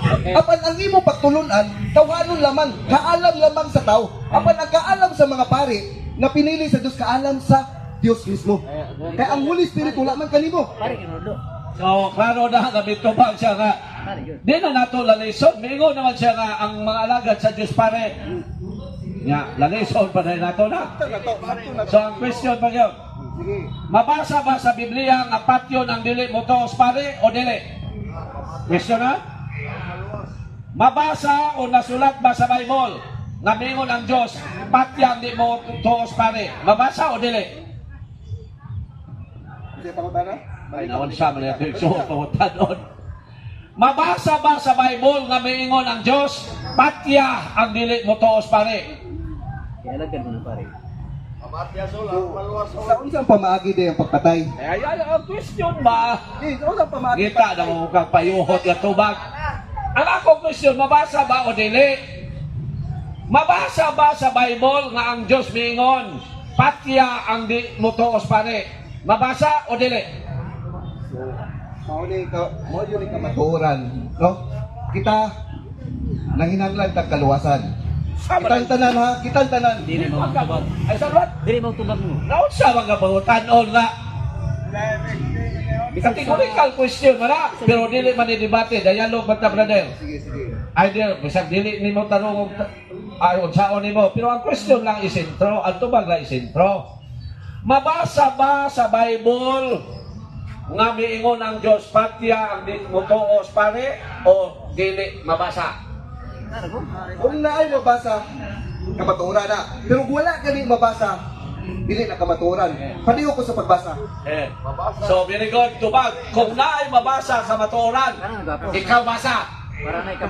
Apan ang imo pagtulunan, tawhanon lamang, kaalam lamang sa tao. Apan ang kaalam sa mga pari na pinili sa Dios, kaalam sa Dios mismo. Kaya ang Holy Spirit wala man kanimo. So, klaro na, nabitubag siya nga. Di na nato lalison. Mingo naman siya nga ang mga alagad sa Diyos pare. Nga, lalison pa rin nato na. So, ang question pa yun. Mabasa ba sa Biblia nga patyon ang dili mo toos pare o dili? Question na? Mabasa o nasulat ba sa Bible nga mingon ang Diyos patyang di mo toos pare? Mabasa o dili? Ay, nawan siya, malapit siya, pamutanon. Mabasa ba sa Bible nga maingon ang Diyos, patya ang dili mo toos pare? Kailangan mo na pare. Sa unsang pamaagi din ang pagpatay. Ay, ang question ba? Sa unsang pamaagi. Kita na mo kang payuhot nga tubag. Ang akong question, mabasa ba o dili? Mabasa ba sa Bible nga ang Diyos maingon, patya ang di mo toos pare? Mabasa o dili? Mao yun ka matuoran, no? Kita nanginahanglan tag kaluwasan. Kitang tanan ha, kitang tanan. Dili mo tubag. Ay, sabat? Dili mo tubag mo. Naon sa mga pangutanon nga? Categorical question mara, pero dili man i-debate, dialog bata brother. Sige. Idea, bisag dili nimo tanong ayon saon nimo, pero ang question lang isentro, ang tubag lang isentro. Mabasa ba sa Bible nga miingon ang Diyos patya ang di mo toos pare o dili mabasa? Kung naay mabasa, kamatuoran na. Pero wala gani mabasa, dili na kamatuoran. Paliw ko sa pagbasa. So very good, tubag. Kung naay mabasa sa matuoran, ikaw basa. Para na ikaw